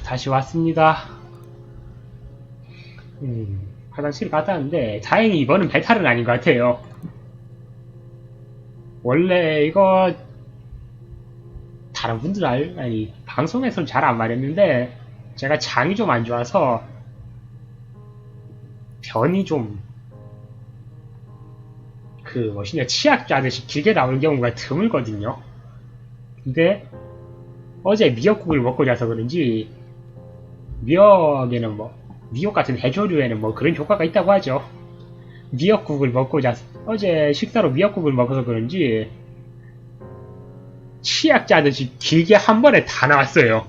다시 왔습니다. 화장실 갔다 왔는데 다행히 이번은 배탈은 아닌 것 같아요. 원래 이거 다른 분들 아니 방송에서는 잘 안 말했는데 제가 장이 좀 안 좋아서 변이 좀 치약 짜듯이 길게 나올 경우가 드물거든요. 근데 어제 미역국을 먹고 자서 그런지 미역 같은 해조류에는 뭐 그런 효과가 있다고 하죠. 미역국을 먹고 자서 어제 식사로 미역국을 먹어서 그런지 치약 짜듯이 길게 한 번에 다 나왔어요.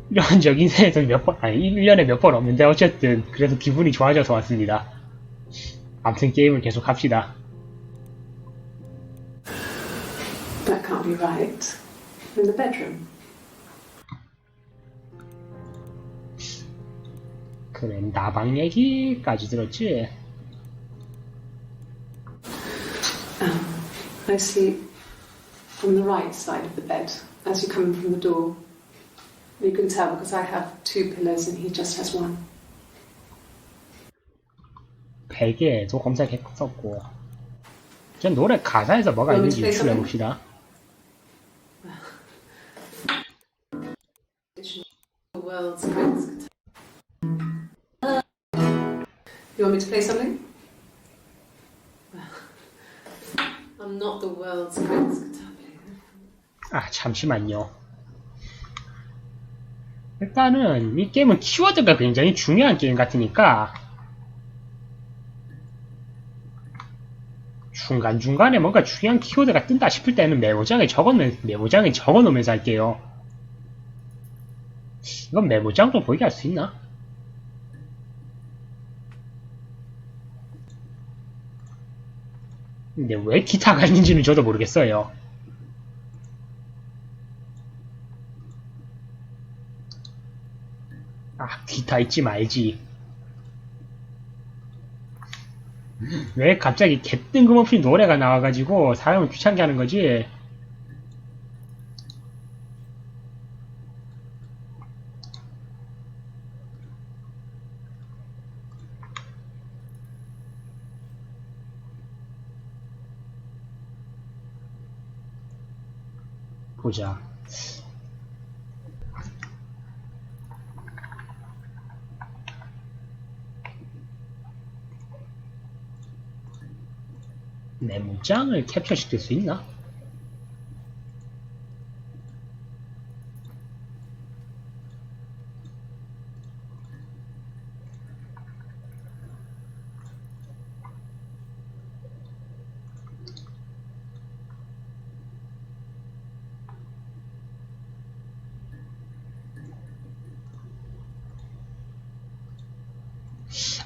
이런 적 인생에서 몇 번, 아니 1년에 몇 번 없는데 어쨌든 그래서 기분이 좋아져서 왔습니다. 아무튼 게임을 계속 합시다. That can't be right. In the bedroom. 그래, 나방 얘기까지 들었지? I sleep on the right side of the bed as you come in from the door. You can tell because I have two pillows and he just has one. 베개도 검색했었고. 전 노래 가사에서 뭐가 있는지 유출해봅시다. World's greatest guitar. You want me to play something? I'm not the world's greatest guitar player. 잠시만요. 일단은 이 게임은 키워드가 굉장히 중요한 게임 같으니까 중간중간에 뭔가 중요한 키워드가 뜬다 싶을 때는 메모장에 적어놓으면서 할게요. 이건 메모장 좀 보이게 할 수 있나? 근데 왜 기타가 있는지는 저도 모르겠어요. 기타 있지 말지. 왜 갑자기 개 뜬금없이 노래가 나와가지고 사람을 귀찮게 하는 거지? 보자. 메모장을 캡처시킬 수 있나?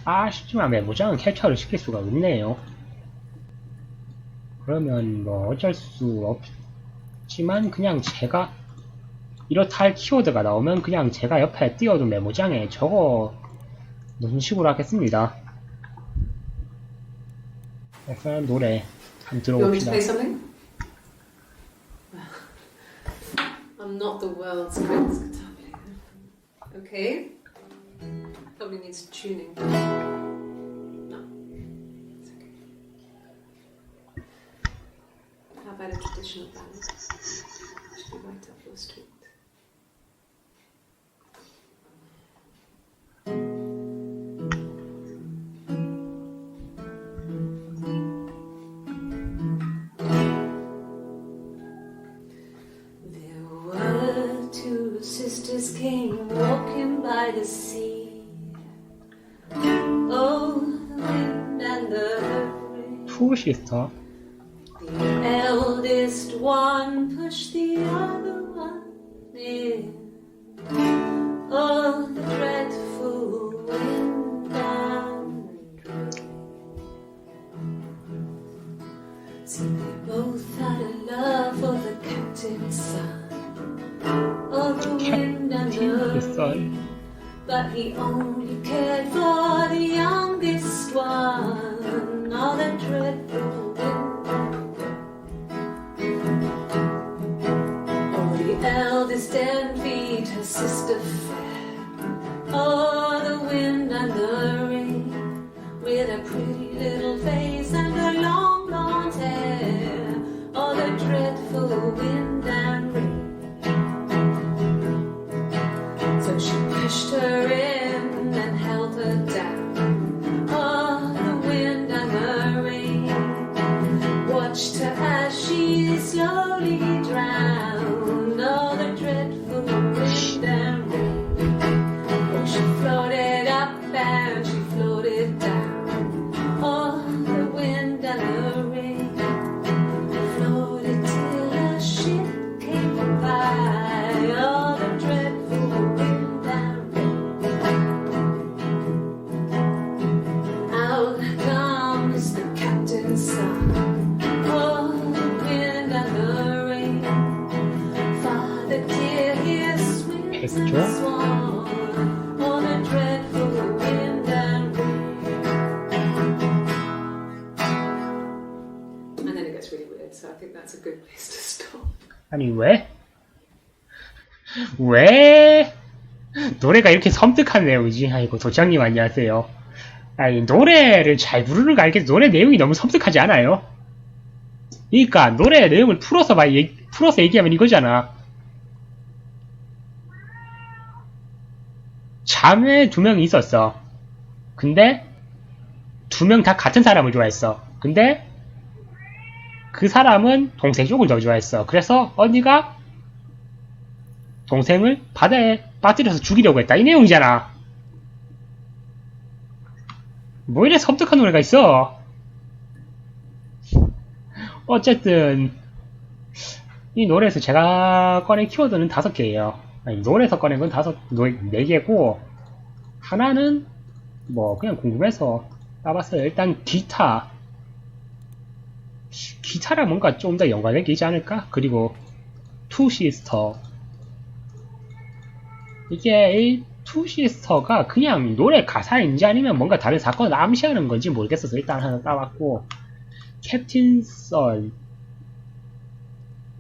아쉽지만 메모장은 캡처를 시킬 수가 없네요. 그러면 뭐 어쩔 수 없지만 그냥 제가 이렇다 할 키워드가 나오면 그냥 제가 옆에 띄워둔 메모장에 적어 놓은 식으로 하겠습니다. 그래서 노래 한번 들어봅시다. I'm not the world's greatest guitar player. Okay? Probably needs tuning. No. It's okay. How about a traditional ballad? Should be right up your street. There were two sisters came walking by the sea. Oh, the wind and the rain. Two sister. The eldest one pushed the other one in. Oh, the dreadful wind and rain. See, they both had a love for the captain's son. Oh, the wind and the rain. But he only cared for the youngest one. All the dreadful wind. sister fair. Oh, the wind and the rain, with a pretty little face and her long blonde hair. Oh, the dreadful wind and rain. So she pushed her in and held her down. Oh, the wind and the rain watched her as she slowly drowned. Oh, the dreadful wind and rain. Oh, she floated up and she floated down. Oh, the wind and the rain floated till a ship came by. Oh, the dreadful wind and rain. Out comes the captain's son. Oh, the wind and the rain. Father dear, here swims the swan. Oh, the dreadful wind and rain. And then it gets really weird, so I think that's a good place to stop. 아니 왜? 왜? 노래가 이렇게 섬뜩한 내용이지? 아이고 도장님 안녕하세요. 아니 노래를 잘 부르는 거 알겠어. 노래 내용이 너무 섬뜩하지 않아요? 그러니까 노래 내용을 풀어서 풀어서 얘기하면 이거잖아. 자매 2명이 있었어. 근데 2명 다 같은 사람을 좋아했어. 근데 그 사람은 동생 쪽을 더 좋아했어. 그래서 언니가 동생을 바다에 빠뜨려서 죽이려고 했다. 이 내용이잖아. 뭐 이래 섬뜩한 노래가 있어. 어쨌든 이 노래에서 제가 꺼낸 키워드는 5개예요. 아니, 노래에서 꺼낸 건 4개고 하나는 뭐 그냥 궁금해서 따봤어요. 일단 기타랑 뭔가 좀 더 연관된 게 있지 않을까? 그리고 투 시스터, 이게 이 투 시스터가 그냥 노래 가사인지 아니면 뭔가 다른 사건을 암시하는 건지 모르겠어서 일단 하나 따봤고, 캡틴 썰,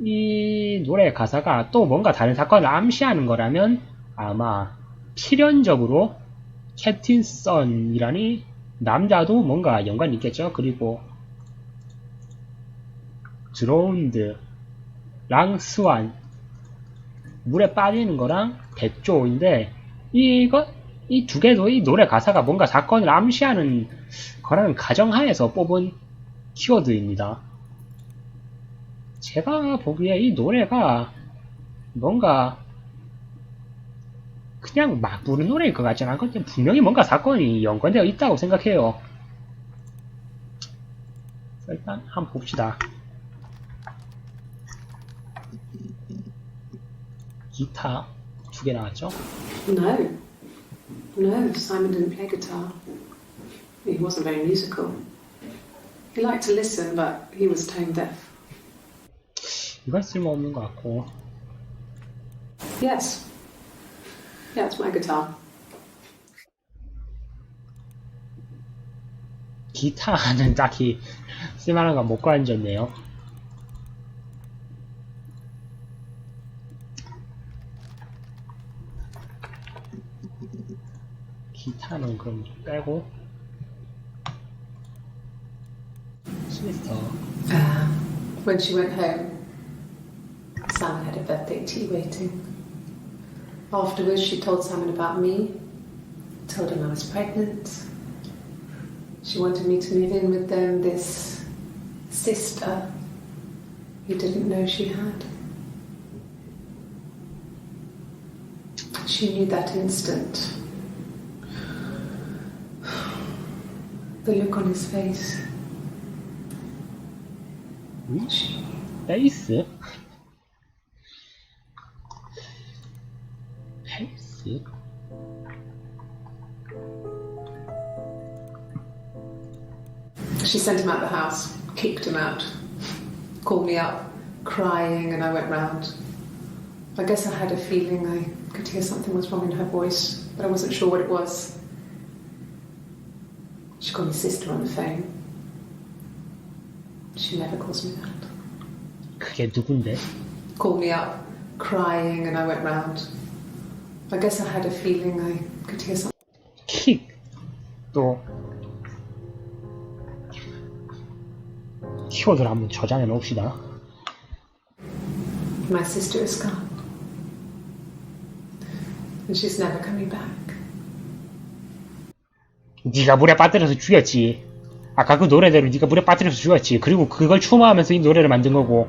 이 노래 가사가 또 뭔가 다른 사건을 암시하는 거라면 아마 필연적으로 캡틴 썬이라니 남자도 뭔가 연관이 있겠죠. 그리고 드로운드, 랑스완, 물에 빠지는 거랑 백조인데 이 두 개도 이 노래 가사가 뭔가 사건을 암시하는 거라는 가정하에서 뽑은 키워드입니다. 제가 보기에 이 노래가 뭔가 그냥 막 부르는 노래일 것 같지 않거든요. 분명히 뭔가 사건이 연관되어 있다고 생각해요. 일단 한번 봅시다. 기타 2개 나왔죠? No, Simon didn't play guitar. He wasn't very musical. He liked to listen, but he was tone deaf. 이건 쓸모없는 것 같고. Yes. Yeah, it's my guitar. 기타는 딱히 쓸만한 건 못 가져왔네요. 기타는 그럼 빼고 시스터. When she went home, Simon had a birthday tea waiting. Afterwards, she told Simon about me, told him I was pregnant. She wanted me to move in with them, this sister he didn't know she had. She knew that instant. The look on his face. 베이스? 베이스? She sent him out the house, kicked him out, called me up, crying, and I went round. I guess I had a feeling I could hear something was wrong in her voice, but I wasn't sure what it was. She called me sister on the phone. She never calls me that. 그게 누군데? Called me up, crying, and I went round. I guess I had a feeling I could hear something. 킥. 또 키워드를 한번 저장해 놓읍시다. My sister is gone. And she's never coming back. 네가 물에 빠뜨려서 죽였지. 아까 그 노래대로 네가 물에 빠뜨려서 죽였지. 그리고 그걸 추모하면서 이 노래를 만든 거고.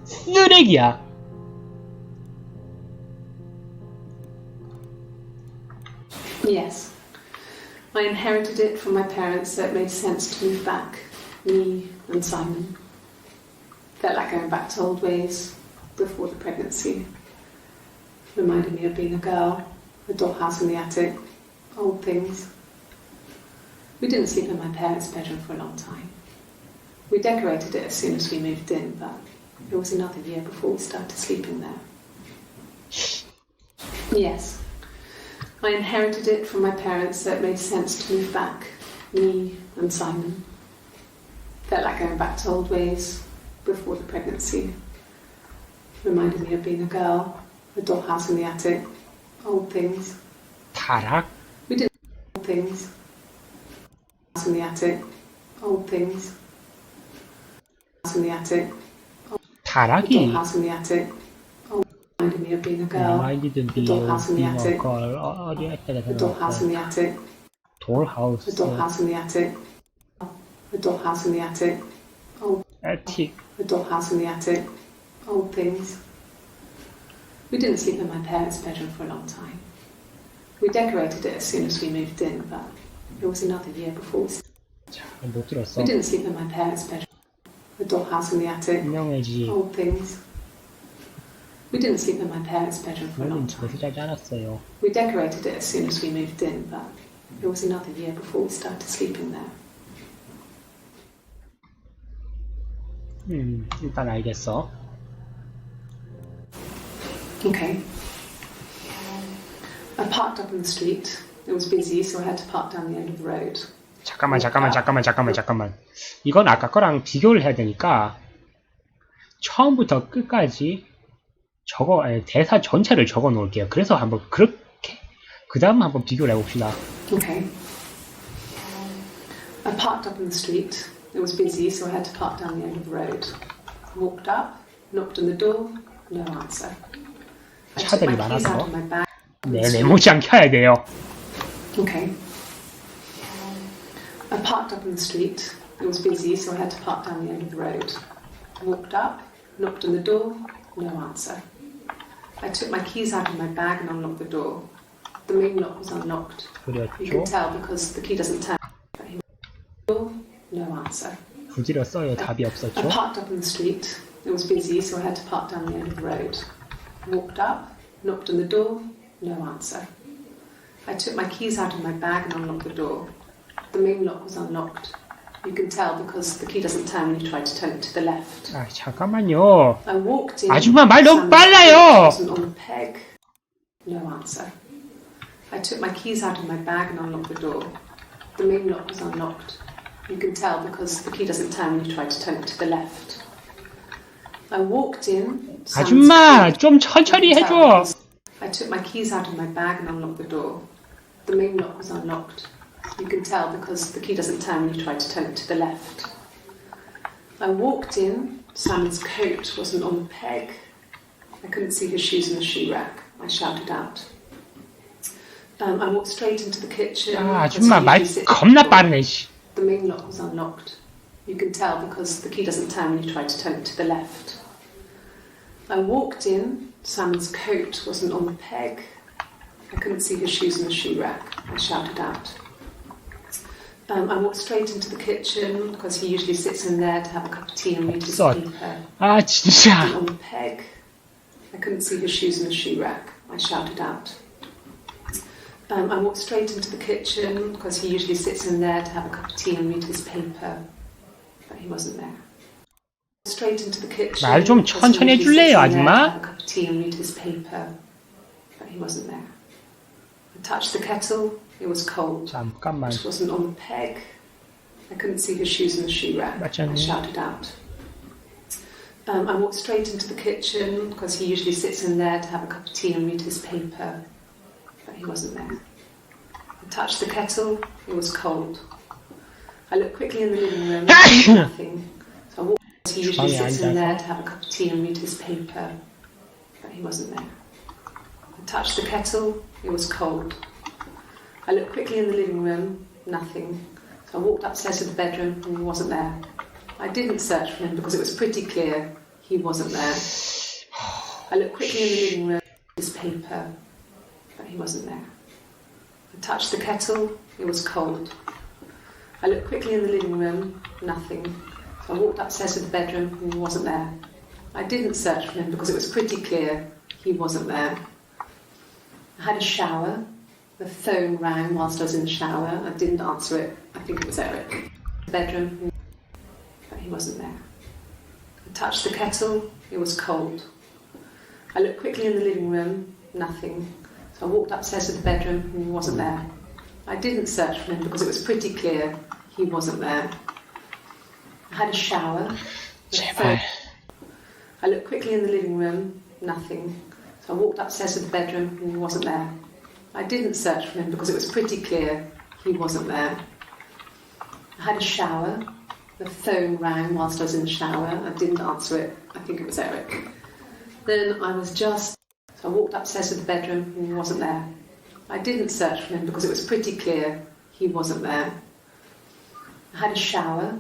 쓰레기야. Yes. I inherited it from my parents, so it made sense to move back. Me and Simon. Felt like going back to old ways before the pregnancy. Reminded me of being a girl, a dollhouse in the attic, old things. We didn't sleep in my parents' bedroom for a long time. We decorated it as soon as we moved in, but it was another year before we started sleeping there. Yes. I inherited it from my parents, so it made sense to move back. Me and Simon. Felt like going back to old ways before the pregnancy. Reminded me of being a girl, a dollhouse in the attic, old things. 타락? We did old things. House in the attic, old things. House in the attic. 타락이? Dollhouse in the attic. Reminded me of being a girl. Reminded A me dollhouse in the of being a attic. girl. 어디 했다가 A dollhouse in the attic. 돌하우스. A dollhouse in the attic. A dollhouse in the attic. 애틱. A dollhouse in the attic. Old things. We didn't sleep in my parents' bedroom for a long time. We decorated it as soon as we moved in, but it was another year before we started. 자, 못 들었어. We didn't sleep in my parents' bedroom. A dollhouse in the attic. 유명해지. Old things. We didn't sleep in my parents' bedroom for a long 물론 time. 집에서 자지 않았어요. We decorated it as soon as we moved in, but it was another year before we started sleeping there. 일단 알겠어. Okay. I parked up on the street. It was busy, so I had to park down the end of the road. 잠깐만. 이건 아까 거랑 비교를 해야 되니까 처음부터 끝까지 대사 전체를 적어 놓을게요. 그래서 한번 그렇게 그 다음 한번 비교를 해봅시다. Okay. I parked up on the street. It was busy, so I had to park down the end of the road. Walked up, knocked on the door, no answer. I took 차들이 my keys out 많아서 of my bag. 네, 메모장 켜야 돼요. Okay. I parked up on the street. It was busy, so I had to park down the end of the road. Walked up, knocked on the door, no answer. I took my keys out of my bag and unlocked the door. The main lock was unlocked. You 그렸죠. can tell because the key doesn't turn. Door, no answer. 부질렀어요. 답이 I 없었죠. parked up on the street. It was busy, so I had to park down the end of the road. Walked up, knocked on the door, no answer. I took my keys out of my bag and unlocked the door. The main lock was unlocked. You can tell because the key doesn't turn when you try to turn it to the left. 아, 잠깐만요. I walked in. 아줌마 말 너무 Sam's 빨라요. wasn't on the peg. No answer. I took my keys out of my bag and unlocked the door. The main lock was unlocked. You can tell because the key doesn't turn when you try to turn it to the left. I walked in. Sam's 아줌마 coat 좀 천천히 was on the 해줘. peg. I took my keys out of my bag and unlocked the door. The main lock was unlocked. You can tell because the key doesn't turn when you try to turn it to the left. I walked in. Simon's coat wasn't on the peg. I couldn't see his shoes in the shoe rack. I shouted out. I walked straight into the kitchen. 아, as 아줌마 he 말 usually sits at 겁나 the door. 빠르네. 씨. The main lock was unlocked. You can tell because the key doesn't turn when you try to turn it to the left. I walked in. Simon's coat wasn't on the peg. I couldn't see his shoes in the shoe rack. I shouted out. I walked straight into the kitchen because he usually sits in there to have a cup of tea and read his 없어. paper. 아, 진짜. On the peg. I couldn't see his shoes in the shoe rack. I shouted out. I walked straight into the kitchen because he usually sits in there to have a cup of tea and read his paper. But he wasn't there. Straight into the kitchen. 말 좀 because he 천천히 usually sits 해줄래요, in there to 아줌마? have a cup of tea and read his paper. But he wasn't there. I touched the kettle. It was cold. 잠깐만. It wasn't on the peg. I couldn't see his shoes in the shoe rack. I shouted out. I walked straight into the kitchen because he usually sits in there to have a cup of tea and read his paper. but he wasn't there. I touched the kettle, it was cold. I looked quickly in the living room, nothing. So I walked. He usually sits in there to have a cup of tea and read his paper, but he wasn't there. I touched the kettle, it was cold. I looked quickly in the living room, nothing. So I walked upstairs to the bedroom and he wasn't there. I didn't search for him because it was pretty clear he wasn't there. I looked quickly in the living room, his paper, but he wasn't there. I touched the kettle, it was cold. I looked quickly in the living room, nothing. So I walked upstairs to the bedroom and he wasn't there. I didn't search for him because it was pretty clear he wasn't there. I had a shower. The phone rang whilst I was in the shower. I didn't answer it. I think it was Eric. The bedroom, but he wasn't there. I touched the kettle, it was cold. I looked quickly in the living room, nothing. So I walked upstairs to the bedroom and he wasn't there. I didn't search for him because it was pretty clear he wasn't there. I had a shower. I looked quickly in the living room, nothing. So I walked upstairs to the bedroom and he wasn't there. I didn't search for him because it was pretty clear he wasn't there. I had a shower. The phone rang whilst I was in the shower. I didn't answer it. I think it was Eric. Then I was just... So I walked upstairs to the bedroom and he wasn't there. I didn't search for him because it was pretty clear he wasn't there. I had a shower.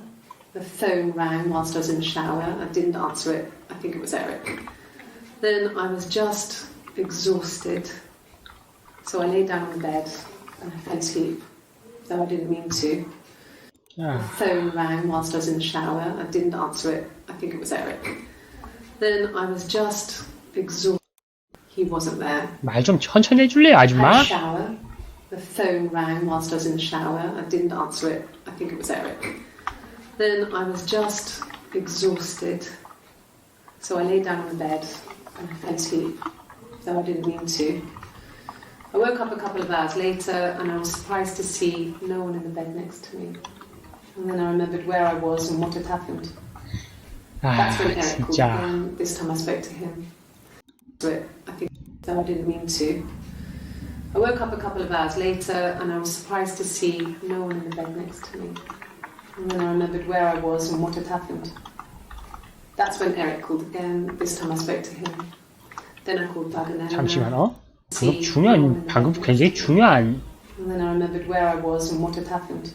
The phone rang whilst I was in the shower. I didn't answer it. I think it was Eric. Then I was just exhausted. So I lay down on the bed and I fell asleep, though I didn't mean to. The phone rang whilst I was in the shower. I didn't answer it. I think it was Eric. Then I was just exhausted. He wasn't there. 말 좀 천천히 해줄래요, I had 아줌마? a shower. The phone rang whilst I was in the shower. I didn't answer it. I think it was Eric. Then I was just exhausted. So I lay down on the bed and I fell asleep, though I didn't mean to. I woke up a couple of hours later and I was surprised to see no one in the bed next to me. And then I remembered where I was and what had happened. That's when Eric called 진짜. again. This time I spoke to him. But I think though I didn't mean to. I woke up a couple of hours later and I was surprised to see no one in the bed next to me. And then I remembered where I was and what had happened. That's when Eric called again. This time I spoke to him. Then I called back and then 잠시만, 방금 중요한, 방금 굉장히 중요한. And then I remembered where I was and what had happened.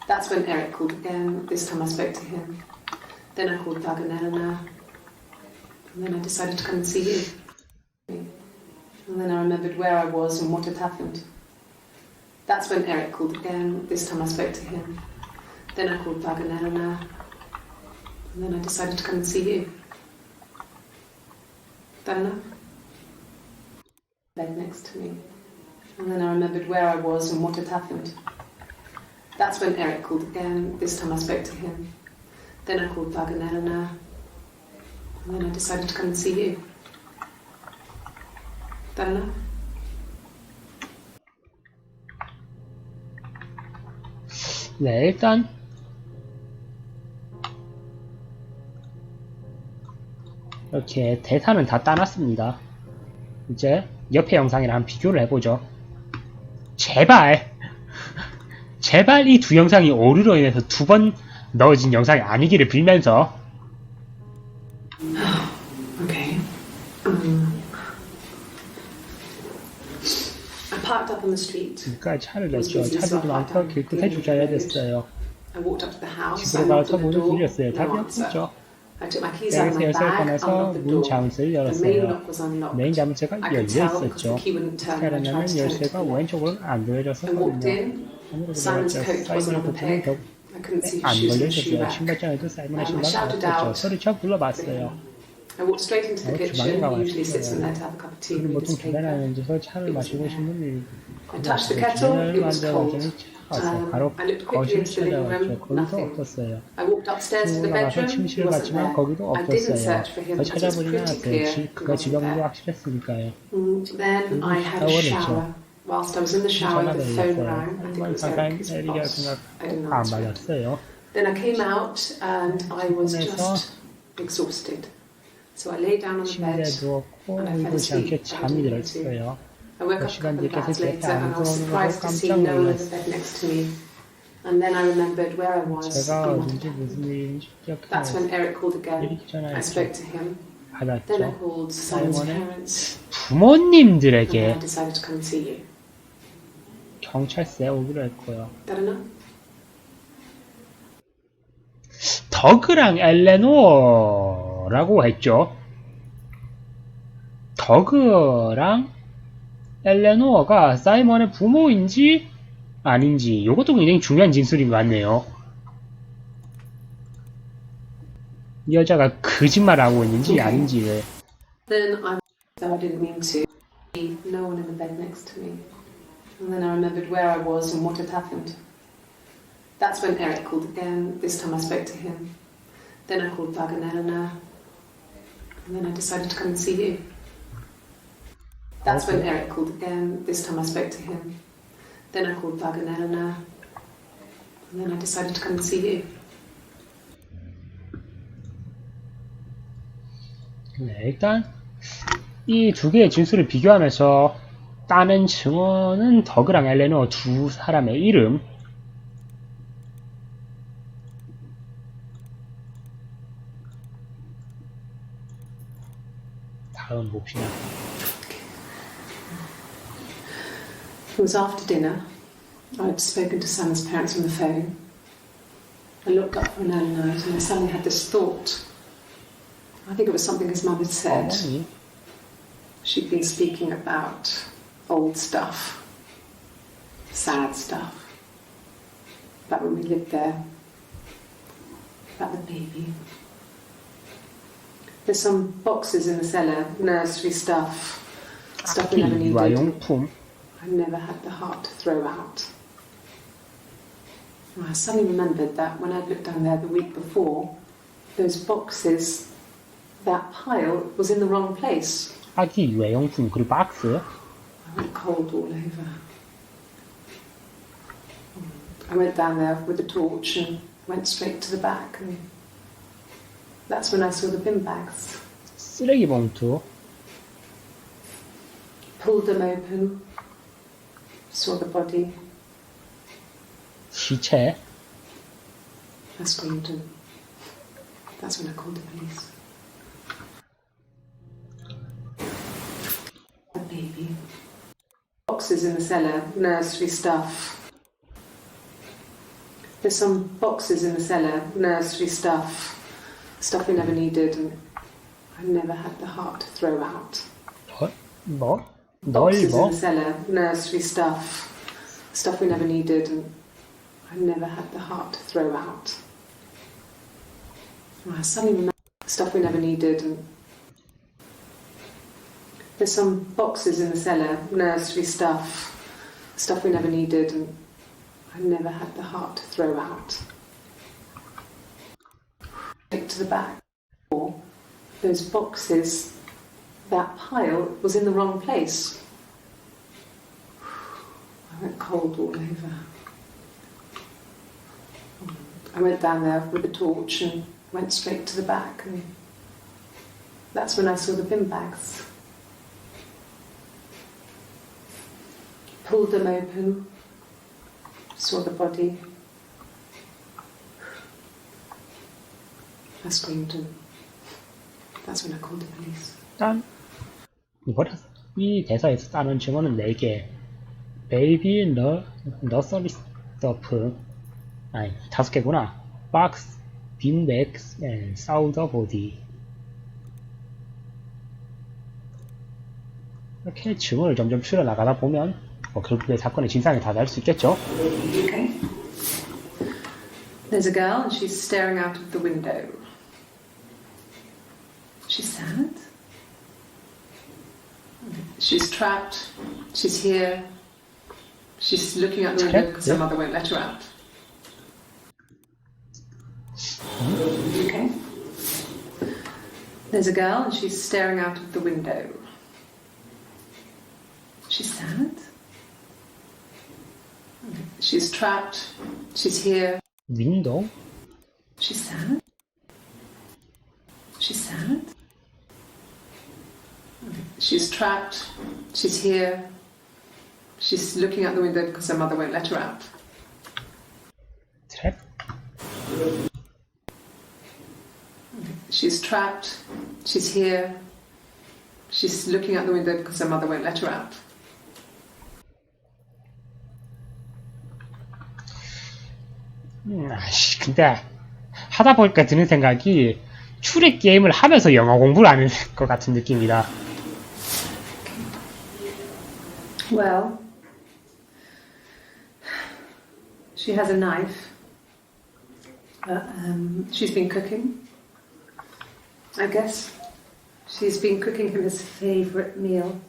That's when Eric called again. This time I spoke to him. Then I called back and then I decided to come and see you. And then I remembered where I was and what had happened. That's when Eric called again. This time I spoke to him. Then I called back and then I decided to come and see you. Dana? Bed next to me. And then I remembered where I was and what had happened. That's when Eric called again. This time I spoke to him. Then I called back and then I decided to come and see you. Dana? 네, 일단 이렇게 대사는 다 따놨습니다. 이제 옆에 영상이랑 한번 비교를 해보죠. 제발 제발 이 두 영상이 오류로 인해서 두 번 넣어진 영상이 아니기를 빌면서. Okay. I parked up on the street. 그러니까 차를 냈죠. 차들도 많고 길끝에 주차해야 됐어요. I walked up to the house. 집으로 가서 문을 들렸어요. 답이 없었죠. I took my keys out of my 백에서 열쇠를 bag, 꺼내서 unlocked the 문 door. 잠을 The main 열었어요. lock was unlocked. 메인 자물쇠가 I 열려 could tell because 있었죠. the key wouldn't turn. I 그러려면 tried to turn it 열쇠가 to 왼쪽으로는 안 I walked 돌려졌었거든요. in. 안으로 Simon's 들어갔죠. coat wasn't 사이먼의 on the 부분은 peg. 더 I couldn't see 안 his shoes and shoe 걸려있었어요. rack. 신발장에도 사이먼의 I 신발이 shouted 없었죠. out. 소리쳐 불러봤어요. I walked straight into the kitchen. 주방에 He usually sits in 가봤어요. there to have a cup of tea 우리 and read 보통 his paper. 계단에 앉아서 차를 마시고 싶은 일이 I touched the kettle. It was cold. 왔어요. 바로 I looked quickly 거실을 into the living room. 찾아왔죠. 거기도 Nothing. 없었어요. I walked upstairs to the 친구가 가서 bedroom. He 침실을 wasn't 갔지만 there. 거기도 I didn't 없었어요. search for him 더 because it was 찾아보지는 pretty 않았어요. clear he 그가 wasn't 지방도 there. 확실했으니까요. Then I had a shower. Whilst I was in the shower, the phone rang. I think it was Eric's 에릭이라 boss. 생각 I didn't 안 answer it. 맞았어요. Then I came out and I was just exhausted. So I lay down on the 침대에 bed 누웠고 and I fell 의도치 않게 asleep. 잠이 들었어요. I woke 몇 up a 시간 couple 뒤에 of hours 깨서 옆에 later and I 안 was surprised to see 깜짝 no one in the 놀랐어요. bed next to me. And then I remembered where I was 제가 and what had 어딘지 무슨 happened. 일인지 That's when 기억해요. Eric called again. 이렇게 I 전화했죠. spoke to him. Then I 받았죠. called Simon's 사이먼의 parents. And then I 부모님들에게 decided to come and see you. 경찰서에 오기로 했고요. That enough? 더그랑 엘레노어라고 했죠. 더그랑 엘레노어가 사이먼의 부모인지 아닌지 이것도 굉장히 중요한 진술인 것 같네요. 이 여자가 거짓말하고 있는지 아닌지를. Then I didn't mean to. No one in the bed next to me. And then I remembered where I was and what had happened. That's when Eric called again. This time I spoke to him. Then I called Doug and Eleanor. And then I decided to come and see you. That's when Eric called again. This time I spoke to him. Then I called Doug and Eleanor. And then I decided to come and see you. 네, 일단 이 두 개의 진술을 비교하면서 따는 증언은 더그랑 엘레노어 두 사람의 이름. 다음 봅시다. It was after dinner. I'd spoken to Sam's parents on the phone. I looked up for an early night and I suddenly had this thought. I think it was something his mum had said. 어머니, She'd been speaking about old stuff, sad stuff, about when we lived there, about the baby. There's some boxes in the cellar, nursery stuff we never needed. 유아용품. I never had the heart to throw out. I suddenly remembered that when I'd looked down there the week before, those boxes, that pile was in the wrong place. 아기 유아용품 그리고 박스. I went cold all over. I went down there with the torch and went straight to the back, and that's when I saw the bin bags. 쓰레기 봉투. Pulled them open, saw the body. 시체. I screamed, and that's when I called the police. A baby. Boxes in the cellar, nursery stuff. There's some boxes in the cellar, nursery stuff we never needed, and I never had the heart to throw out. 뭐? Boxes in 넓어? the cellar, nursery stuff we never needed, and I never had the heart to throw out. I suddenly remembered stuff we never needed, and there's some boxes in the cellar, nursery stuff we never needed, and I never had the heart to throw out. Take to the back. Those boxes, that pile was in the wrong place. I went cold all over. I went down there with the torch and went straight to the back, and that's when I saw the bin bags. Pulled them open, saw the body. I screamed, and that's when I called the police. 일단 이 대사에서 따는 증언은 4개. 베이비 너서리 스토프. 아니 5개구나. 박스, 빈백스, 사우더 보디. 이렇게 증언을 점점 추려나가다 보면 결국에 사건의 진상이 다 날 수 있겠죠. Okay. There's a girl and she's staring out of the window. She's sad. She's trapped. She's here. She's looking out the window because her mother won't let her out. Okay. There's a girl and she's staring out of the window. She's sad. She's trapped. She's here. 윈도우. She's sad. She's sad. She's trapped. She's here. She's looking out the window because her mother won't let her out. 트랩? She's trapped. She's here. She's looking out the window because her mother won't let her out. 아씨, 근데 하다 보니까 드는 생각이 출입 게임을 하면서 영어 공부를 하는 것 같은 느낌이다. Well, she has a knife. She's been cooking, I guess. She's been cooking him his favourite meal.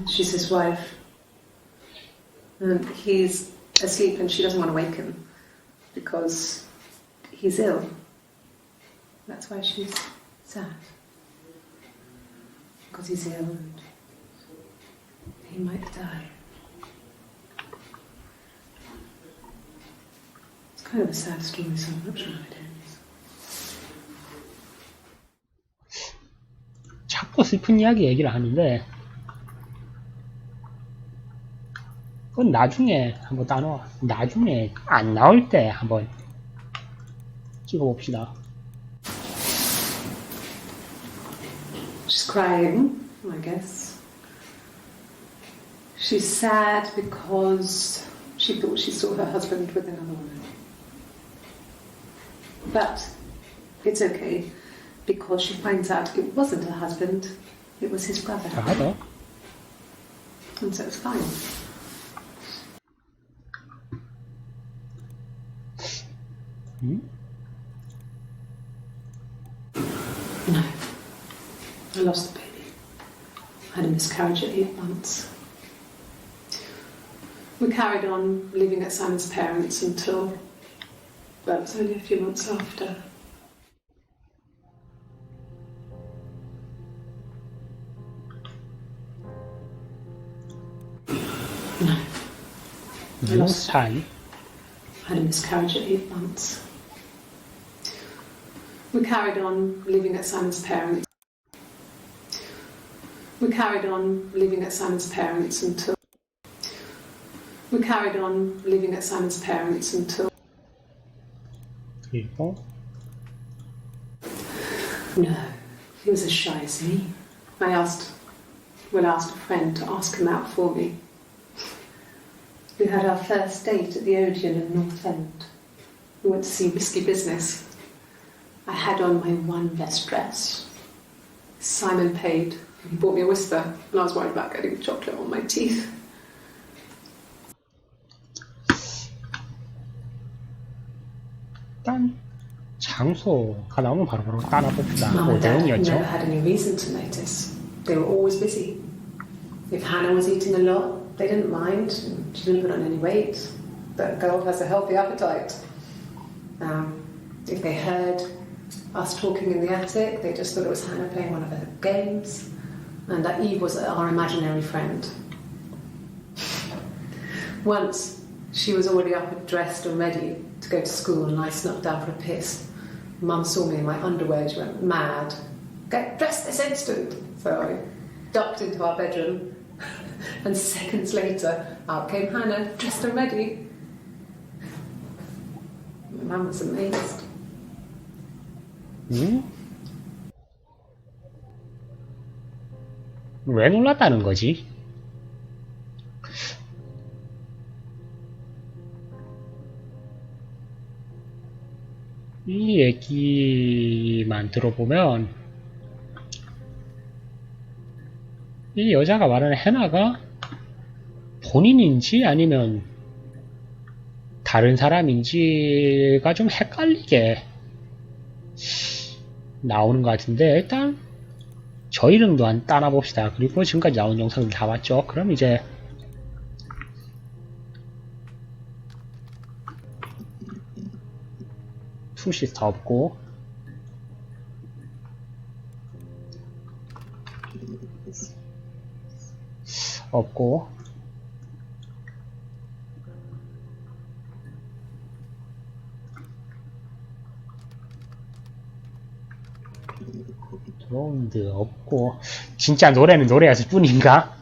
She's his wife. And he's asleep and she doesn't want to wake him because he's ill. That's why she's sad. Because he's ill and he might die. It's kind of a sad story, so I'm not sure how it ends. 자꾸 슬픈 이야기 얘기를 하는데 그건 나중에 한번 따놓아. 나중에 안 나올 때 한번 찍어봅시다. She's crying, I guess. She's sad because she thought she saw her husband with another woman. But it's okay because she finds out it wasn't her husband, it was his brother. 잘하죠? And so it's fine. No. I lost the baby. I had a miscarriage at 8 months. We carried on living at Simon's parents until, well, it was only a few months after. No. I lost I had a miscarriage at 8 months. We carried on living at Simon's parents. We carried on living at Simon's parents until. We carried on living at Simon's parents until. 그리고 No, he was as shy as me. I asked a friend to ask him out for me. We had our first date at the Odeon in North End. We went to see Risky Business. I had on my one best dress. Simon paid. He bought me a Whisper, and I was worried about getting chocolate on my teeth. 일단 장소가 나오면 바로 따라봅시다. Mum and Dad 오대원이었죠. never had any reason to notice. They were always busy. If Hannah was eating a lot, they didn't mind. She didn't put on any weight. That girl has a healthy appetite. If they heard us talking in the attic, they just thought it was Hannah playing one of her games, and that Eve was our imaginary friend. Once, she was already up and dressed and ready to go to school, and I snuck down for a piss. Mum saw me in my underwear, she went mad. Get dressed this instant! So I ducked into our bedroom, and seconds later, out came Hannah, dressed and ready. My mum was amazed. 왜 놀랐다는 거지? 이 얘기만 들어보면 이 여자가 말하는 해나가 본인인지 아니면 다른 사람인지가 좀 헷갈리게 나오는 것 같은데, 일단 저 이름도 한 따놔봅시다. 그리고 지금까지 나온 영상들 다 봤죠? 그럼 이제 투시스터 없고 드론드 없고 진짜 노래는 노래였을 뿐인가?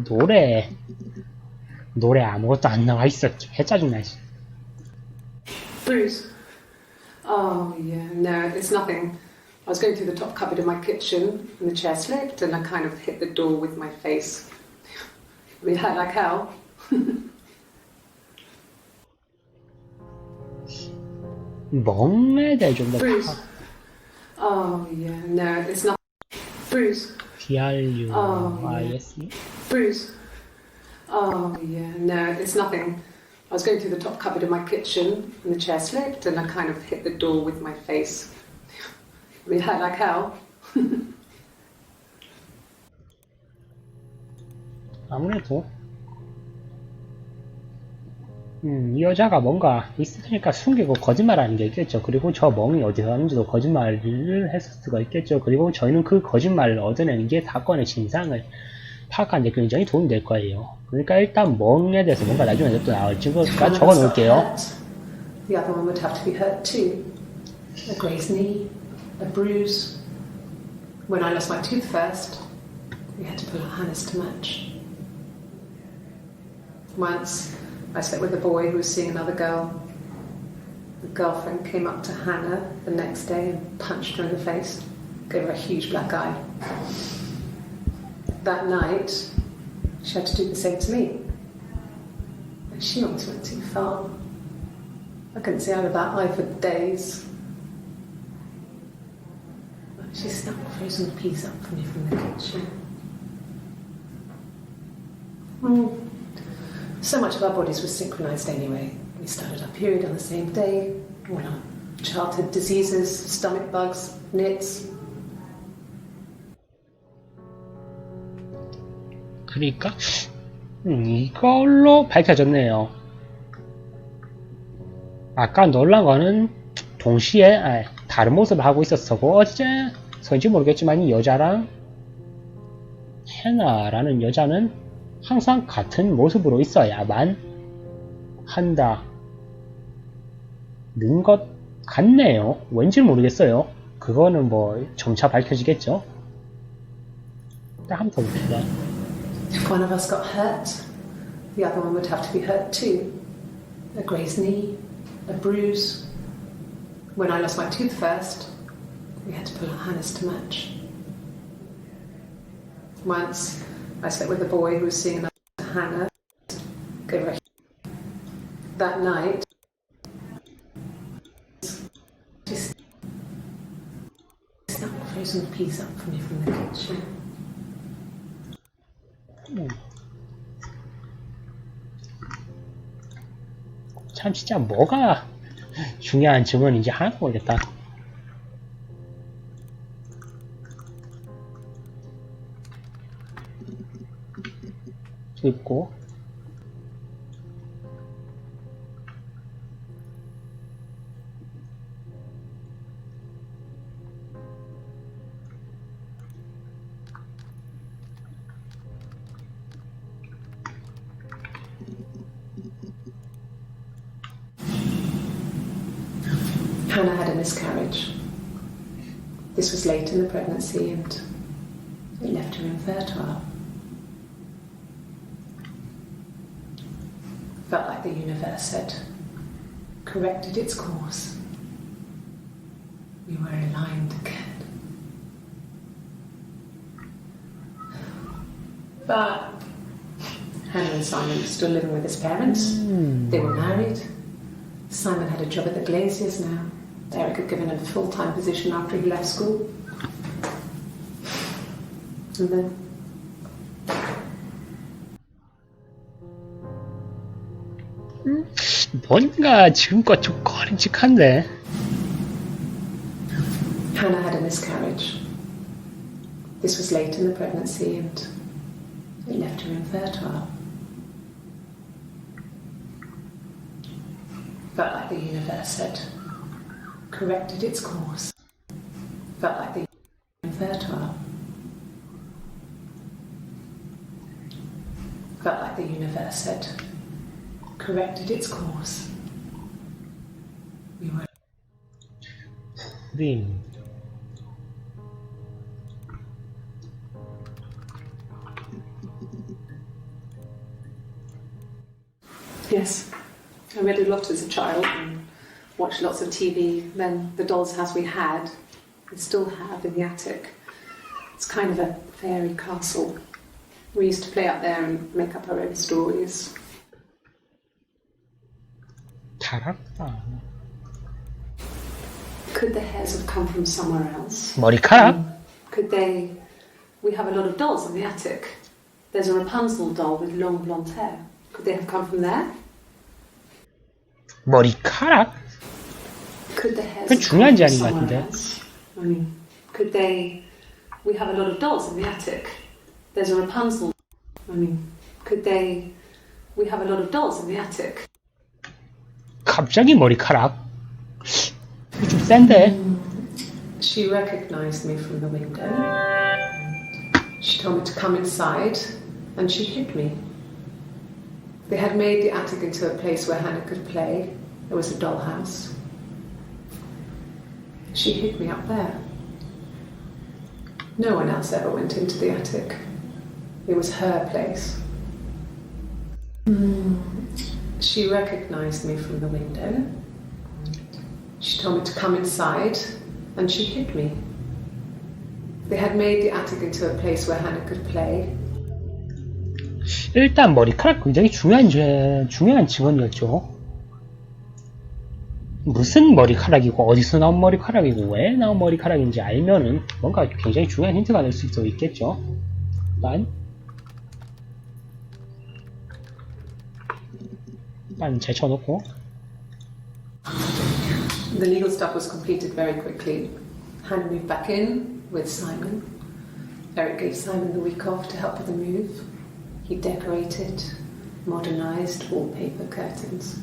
노래 아무것도 안 나와 있었지. 해 짜증나. Bruce. Oh, yeah, no, it's nothing. I was going through the top cupboard in my kitchen and the chair slipped and I kind of hit the door with my face. It hurt like hell. 멍에 대해 좀 더 Bruce. Oh, yeah, no, it's not. Bruce. DRUIS. Bruce. Oh, yeah, no, it's nothing. I was going through the top cupboard in my kitchen and the chair slipped and I kind of hit the door with my face. It hurt like hell. 아무래도 이 여자가 뭔가 있으니까 숨기고 거짓말하는 게 있겠죠. 그리고 저 멍이 어디서 왔는지도 거짓말을 했을 수가 있겠죠. 그리고 저희는 그 거짓말을 얻어내는 게 사건의 진상을 파악하는 데 굉장히 도움이 될 거예요. 그러니까 일단 멍에 대해서 뭔가 나중에 또 나올지 적어 놓을게요. The other one would have to be hurt too. A grazed knee, a bruise. When I lost my tooth first, we had to pull our harness to match. Once, I slept with a boy who was seeing another girl. The girlfriend came up to Hannah the next day and punched her in the face, gave her a huge black eye. That night, she had to do the same to me. And she almost went too far. I couldn't see out of that eye for days. She snuck a frozen piece up for me from the kitchen. So much of our bodies was synchronized anyway. We started our period on the same day. All our childhood diseases, stomach bugs, nits. 그러니까 이걸로 밝혀졌네요. 아까 놀란 거는 동시에 다른 모습을 하고 있었고 어째서인지 모르겠지만 이 여자랑 해나라는 여자는 항상 같은 모습으로 있어야만 한다는 것 같네요. 왠지 모르겠어요. 그거는 뭐 점차 밝혀지겠죠. 딱 한 번 더 봅시다. If one of us got hurt, the other one would have to be hurt too. A grazed knee, a bruise. When I lost my tooth first, we had to pull our harness to match. Once, I slept with a boy who was seeing another Hannah. Gave her that night. She snuck a frozen piece up for me from the kitchen. 참 진짜 뭐가 중요한 증언인지 하나도 모르겠다. 있고 Hannah had a miscarriage. This was late in the pregnancy and it left her infertile. Felt like the universe had corrected its course. We were aligned again. But Hannah and Simon were still living with his parents. They were married. Simon had a job at the Glaziers now. Eric had given him a full-time position after he left school. And then 뭔가 지금껏 좀 꺼림칙한데. Hannah had a miscarriage. This was late in the pregnancy and it left her infertile. Felt like the universe had corrected its course. Felt like the infertile. Felt like the universe had corrected its course. We were 림. Yes, I read a lot as a child and watched lots of TV. Then the doll's house we had, and still have in the attic. It's kind of a fairy castle. We used to play up there and make up our own stories. 타락다. Could the hairs have come from somewhere else? 머리카락? Could they... We have a lot of dolls in the attic. There's a Rapunzel doll with long blonde hair. Could they have come from there? 머리카락? Could the hairs 그건 have 중요한 come from 제안인 것 somewhere 같은데. else? I mean, could they... We have a lot of dolls in the attic. There's a Rapunzel... I mean, could they... We have a lot of dolls in the attic. 갑자기 머리카락? 좀 센데? She recognized me from the window. She told me to come inside, and she hid me. They had made the attic into a place where Hannah could play. There was a dollhouse. She hid me up there. No one else ever went into the attic. It was her place. She recognized me from the window. She told me to come inside, and she hid me. They had made the attic into a place where Hannah could play. 일단 머리카락 굉장히 중요한 증언이었죠. 무슨 머리카락이고 어디서 나온 머리카락이고 왜 나온 머리카락인지 알면은 뭔가 굉장히 중요한 힌트가 될 수 있겠죠. 일단 제쳐놓고. The legal stuff was completed very quickly. Hannah moved back in with Simon. Eric gave Simon the week off to help with the move. He decorated, modernised wallpaper curtains.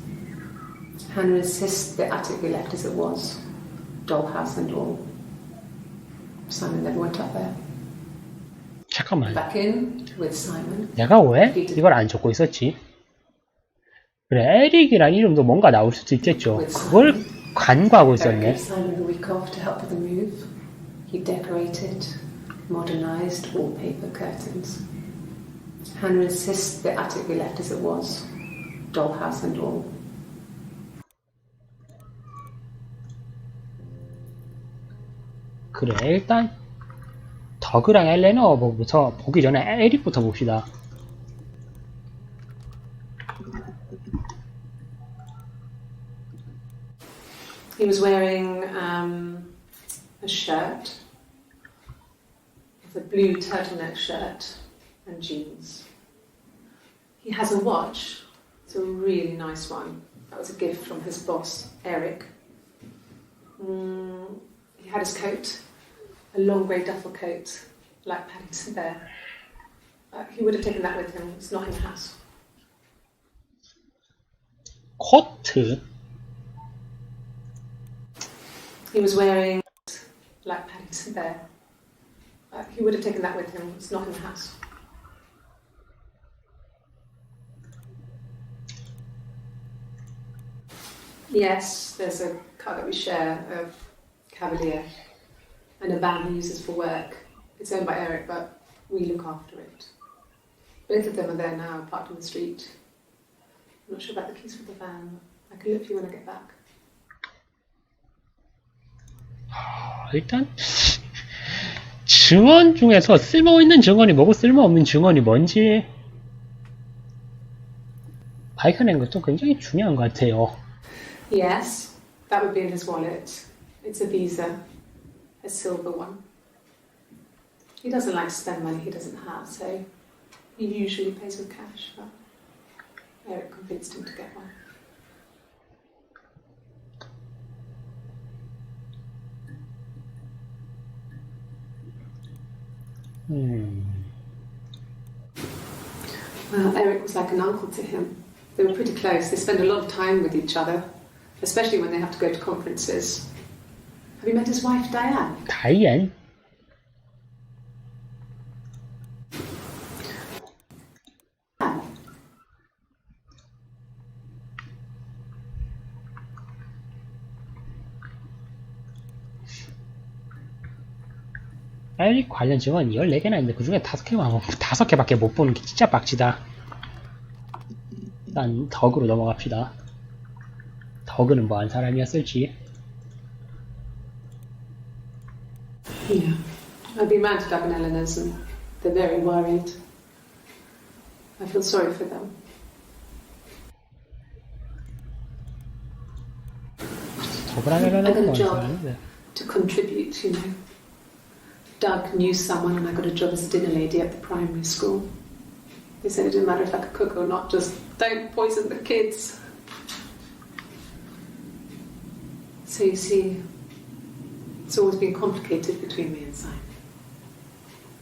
Hannah insists the attic be left as it was, dollhouse and all. Simon never went up there. 잠깐만. Back in with Simon. 내가 왜 이걸 안 적고 있었지? 그래, 에릭이란 이름도 뭔가 나올 수도 있겠죠. 그걸 간과하고 Eric gave 있었네. Simon the week off to help with the move. He decorated, modernised wallpaper curtains. Hannah insists the attic be left as it was, dollhouse and all. 그래, 일단 더그랑 엘레너부터 보기 전에 에릭부터 봅시다. He was wearing a shirt, a blue turtleneck shirt and jeans. He has a watch. It's a really nice one. That was a gift from his boss, Eric. He had his coat, a long grey duffel coat, like Paddington Bear. He would have taken that with him. It's not in the house. 코트? He was wearing like Paddington Bear. He would have taken that with him. It's not in the house. Yes, there's a car that we share, a Cavalier, and a van he uses for work. It's owned by Eric, but we look after it. Both of them are there now, parked on the street. I'm not sure about the keys for the van. I can look for you when I get back. 일단 증언 중에서 쓸모있는 증언이 뭐고 쓸모없는 증언이 뭔지 밝혀낸 것도 굉장히 중요한 것 같아요. Yes, that would be in his wallet. It's a Visa, a silver one. He doesn't like to spend money he doesn't have, so he usually pays with cash, but Eric convinced him to get one. Well, Eric was like an uncle to him. They were pretty close. They spend a lot of time with each other, especially when they have to go to conferences. Have you met his wife, Diane? 다이앤? 에릭 관련 증언 14개나 있는데 그 중에 5개밖에 못 보는 게 진짜 빡치다. 일단 덕으로 넘어갑시다. 덕은 뭐한 사람이었을지. Yeah. I've been round to Doug and Eleanor's and they're very worried. I feel sorry for them. 덕을 I 하려는 got a 뭐한 job 사람인데. to contribute, you know. Doug knew someone and I got a job as a dinner lady at the primary school. They said it didn't matter if I could cook or not, just don't poison the kids. So you see, it's always been complicated between me and Simon.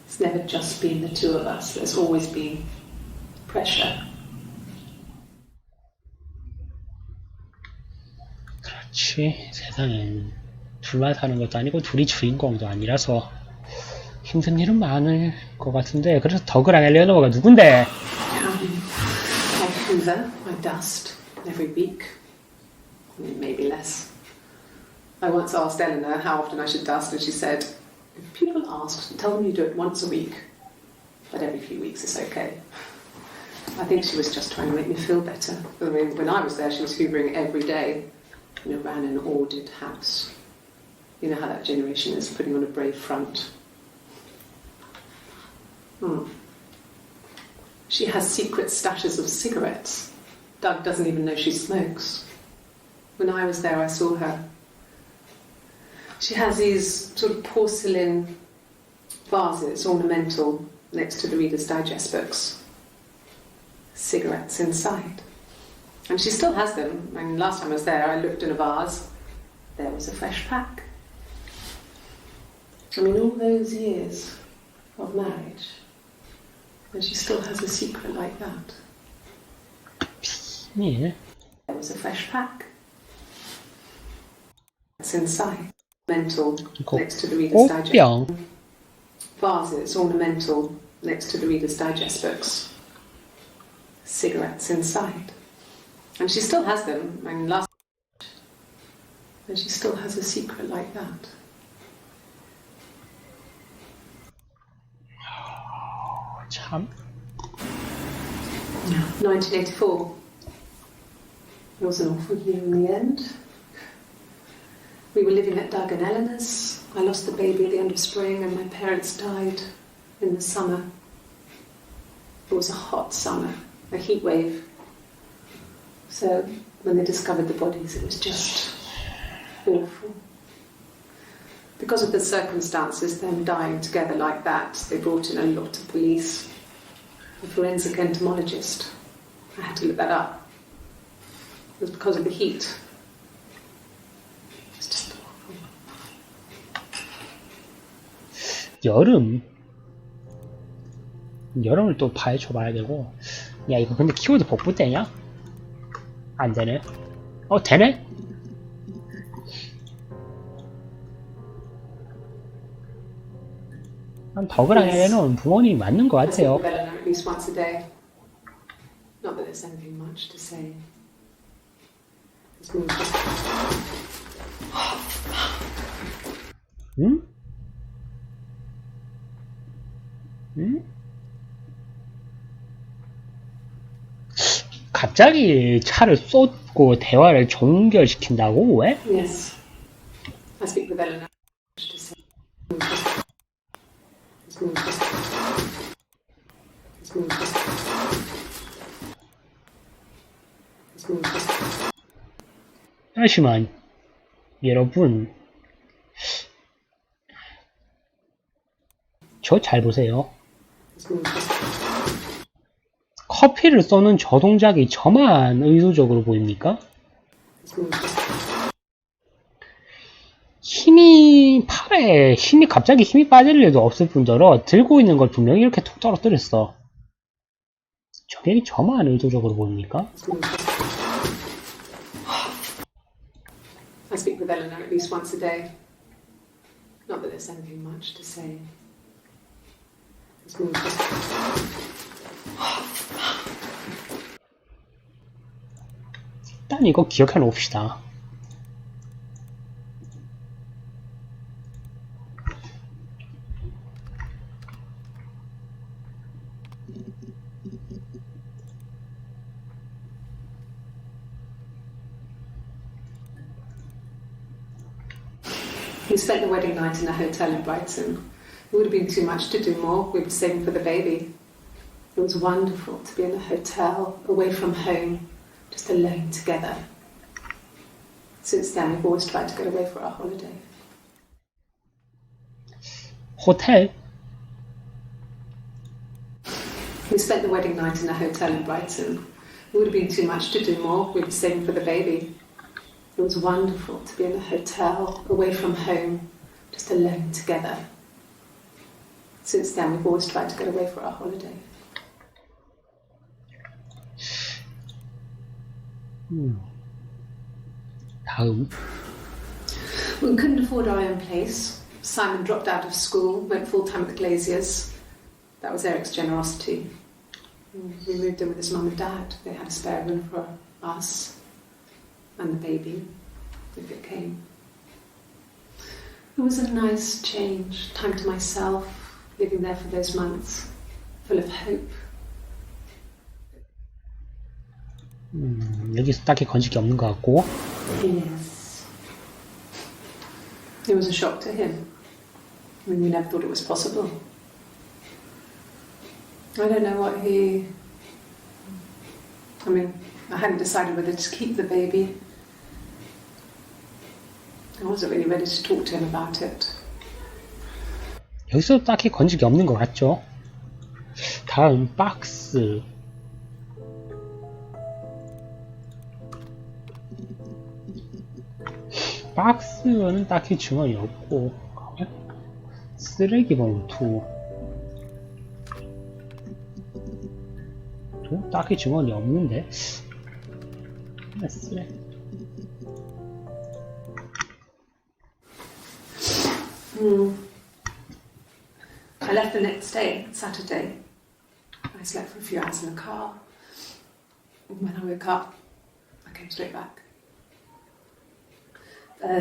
It's never just been the two of us. There's always been pressure. 그렇지. 세상엔 둘만 사는 것도 아니고 둘이 주인공도 아니라서 힘든 일은 많을 것 같은데. 그래서 덕이랑 엘레오노가 누군데? I hoover, I dust every week. Maybe less. I once asked Eleanor how often I should dust and she said, if people ask, tell them you do it once a week. But every few weeks is okay. I think she was just trying to make me feel better. I mean, when I was there, she was hoovering every day. You know, ran an ordered house. You know how that generation is, putting on a brave front. She has secret stashes of cigarettes. Doug doesn't even know she smokes. When I was there, I saw her. She has these sort of porcelain vases, ornamental, next to the Reader's Digest books. Cigarettes inside. And she still has them. I mean, last time I was there, I looked in a vase. There was a fresh pack. I mean, all those years of marriage, and she still has a secret like that. Yeah. There was a fresh pack. It's inside. Ornamental, next to the Reader's Digest. 꽃병. Vases, ornamental, next to the Reader's Digest books. Cigarettes inside. And she still has them. I mean, last... And she still has a secret like that. 참. 1984. It was an awful year in the end. We were living at Doug and Eleanor's. I lost the baby at the end of spring and my parents died in the summer. It was a hot summer, a heat wave. So when they discovered the bodies, it was just awful. Because of the circumstances, them dying together like that, they brought in a lot of police. A forensic entomologist. I had to look that up. It was because of the heat. It's just awful. 여름을 또 파헤쳐봐야 되고. 야, 이거 근데 키워드 복구 되냐? 안 되네. 되네? 난 덕이랑 엘레는 부모님이 맞는 것 같아요. At least once a day. Not that there's anything much to say. 응? 응? 갑자기 차를 쏟고 대화를 종결시킨다고? 왜? Yes. I speak with Eleanor. To say. 하지만 여러분, 저 잘 보세요. 커피를 쏘는 저 동작이 저만 의도적으로 보입니까? 팔에 힘이 갑자기 힘이 빠질 일도 없을 뿐더러 들고 있는 걸 분명히 이렇게 툭 떨어뜨렸어. 저게 저만 의도적으로 보입니까? I speak with Eleanor at least once a day. Not that there's anything much to say. 일단 이거 기억해 놓읍시다. We spent the wedding night in a hotel in Brighton. It would have been too much to do more. We were saving for the baby. It was wonderful to be in a hotel, away from home, just alone together. Since then, we've always tried to get away for our holiday. 호텔? We spent the wedding night in a hotel in Brighton. It would have been too much to do more. We were saving for the baby. It was wonderful to be in a hotel, away from home, just alone together. Since then, we've always tried to get away for our holiday. 다음. We couldn't afford our own place. Simon dropped out of school, went full-time at the Glaziers. That was Eric's generosity. We moved in with his mum and dad. They had a spare room for us and the baby, if it came. It was a nice change, time to myself, living there for those months, full of hope. 여기서 딱히 건식이 없는 것 같고. Yes. It was a shock to him. I mean, we never thought it was possible. I don't know what he... I mean, I hadn't decided whether to keep the baby. I wasn't really ready to talk to him about it. 여기서 딱히 건식이 없는 것 같죠? 다음 박스. 박스는 딱히 주머니 없고 쓰레기 봉투 또 딱히 주머니 없는데 쓰레기. I left the next day, Saturday. I slept for a few hours in the car. When I woke up, I came straight back.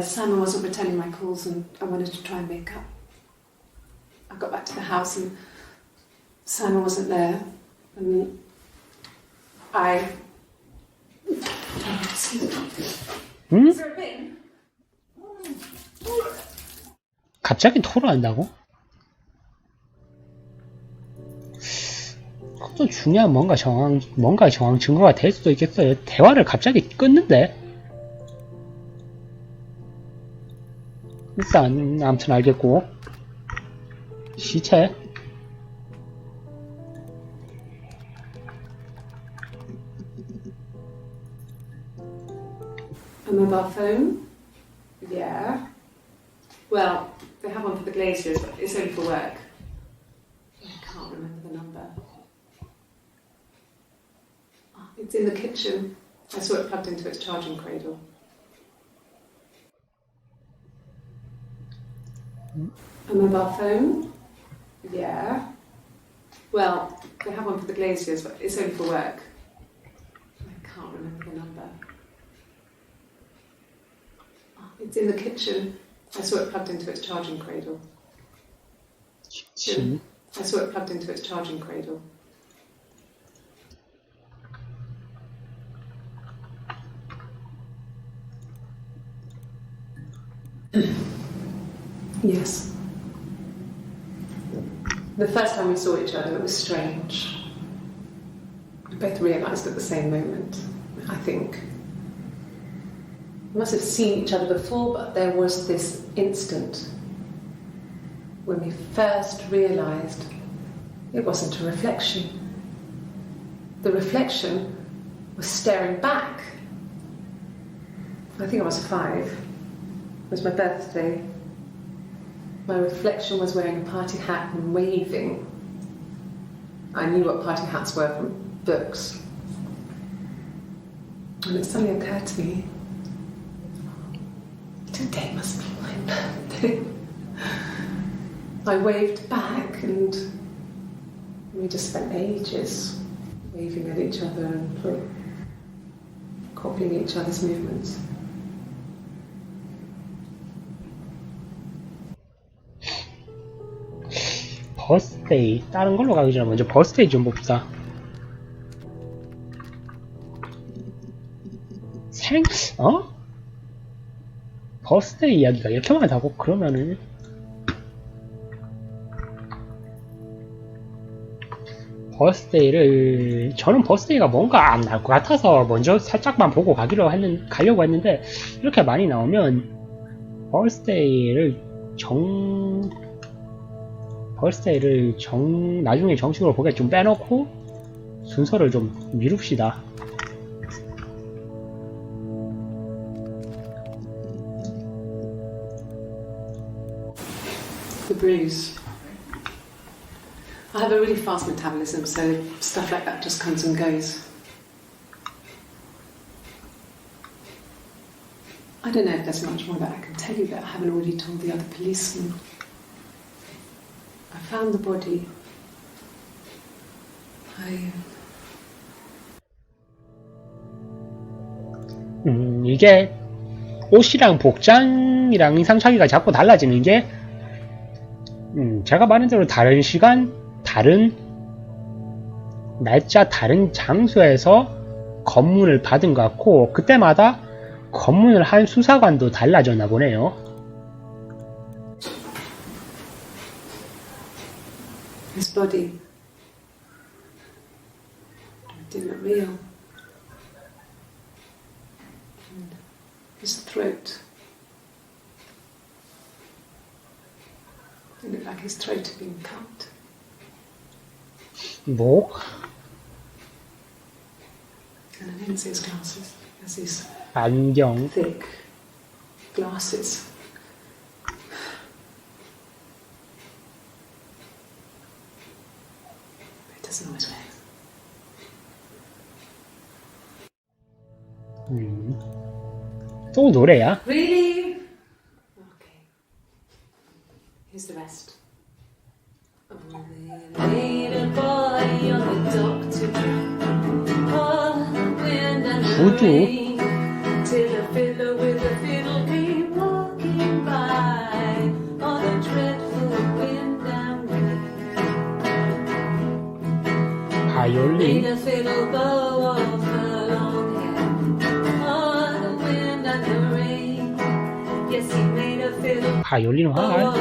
Simon wasn't returning my calls and I wanted to try and make up. I got back to the house and Simon wasn't there. And I... Is there a bin? 갑자기 토로한다고? 그것도 중요한 뭔가 정황 증거가 될 수도 있겠어요. 대화를 갑자기 끊는데? 일단 아무튼 알겠고. 시체. A mobile phone? Yeah. Well, they have one for the Glaziers, but it's only for work. I can't remember the number. Oh, it's in the kitchen. I saw it plugged into its charging cradle. A mobile phone? Yeah. Well, they have one for the Glaziers, but it's only for work. I can't remember the number. Oh, it's in the kitchen. I saw it plugged into its charging cradle. I saw it plugged into its charging cradle. Yes. The first time we saw each other, it was strange. We both realised at the same moment, I think. We must have seen each other before, but there was this instant when we first realised it wasn't a reflection. The reflection was staring back. I think I was 5. It was my birthday. My reflection was wearing a party hat and waving. I knew what party hats were from books. And it suddenly occurred to me, today must be my birthday. I waved back and we just spent ages waving at each other and copying each other's movements. 버스데이. 다른 걸로 가기 전에 먼저 버스데이 좀 봅시다. 버스데이 이야기가 이렇게 많다고? 그러면은 저는 버스데이가 뭔가 안 나올 것 같아서 먼저 살짝만 보고 가려고 했는데, 이렇게 많이 나오면 버스데이를 나중에 정식으로 보게 좀 빼놓고 순서를 좀 미룹시다. The bruise. I have a really fast metabolism, so stuff like that just comes and goes. I don't know if there's much more that I can tell you that I haven't already told the other policemen. I found the body. 이게 옷이랑 복장이랑 인상착의가 자꾸 달라지는 게 제가 말한 대로 다른 시간, 다른 날짜, 다른 장소에서 검문을 받은 것 같고, 그때마다 검문을 한 수사관도 달라졌나 보네요. His body didn't look real. And his throat. It looked like his throat had been cut. 목, And I didn't see his glasses. There's these 안경, thick glasses. It doesn't always wear. 또 노래야? Really? Okay. Here's the rest. 구두, 바이올린, 바이올린 활,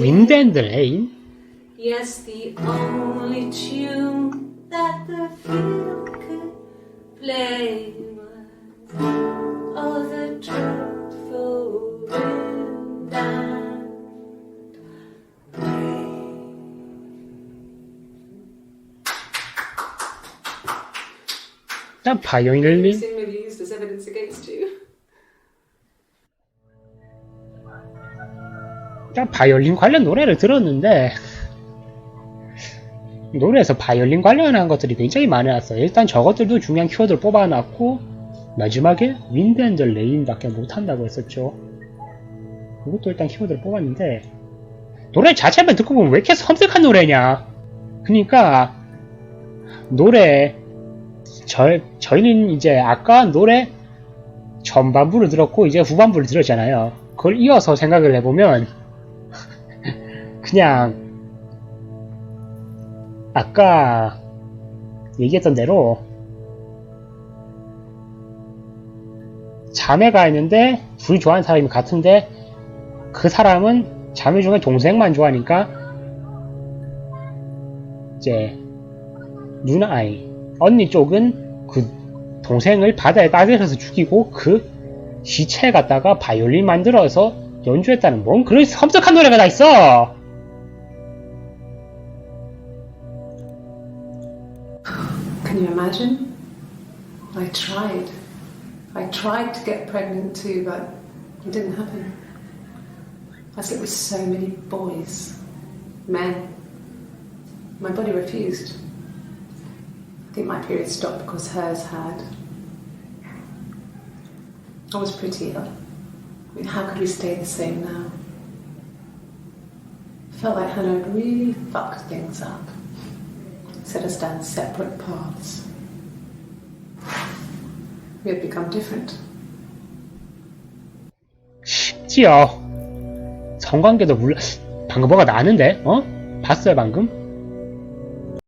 윈드 앤드 레인? Yes, the only tune that the field could play was all the dreadful wind and rain. 일단 바이올린, Soon will be used as evidence against you. 일단 바이올린 관련 노래를 들었는데, 노래에서 바이올린 관련한 것들이 굉장히 많아왔어요. 일단 저것들도 중요한 키워드를 뽑아놨고, 마지막에 윈드 앤드 레인밖에 못한다고 했었죠. 그것도 일단 키워드를 뽑았는데, 노래 자체만 듣고 보면 왜 이렇게 섬뜩한 노래냐. 그니까 노래 저희는 이제 아까 노래 전반부를 들었고 이제 후반부를 들었잖아요. 그걸 이어서 생각을 해보면 그냥 아까 얘기했던 대로 자매가 있는데 둘이 좋아하는 사람이 같은데 그 사람은 자매 중에 동생만 좋아하니까 이제 언니 쪽은 그 동생을 바다에 빠뜨려서 죽이고 그 시체 갖다가 바이올린 만들어서 연주했다는 뭔 그런 섬뜩한 노래가 다 있어. imagine? I tried. I tried to get pregnant too, but it didn't happen. I slept with so many boys, men. My body refused. I think my period stopped because hers had. I was pretty ill. I mean, how could we stay the same now? I felt like Hannah had really fucked things up. Set us down separate paths. We had become different. 쉽지요. 성관계도 물론 방금 뭐가 나는데? 어? 봤어요 방금?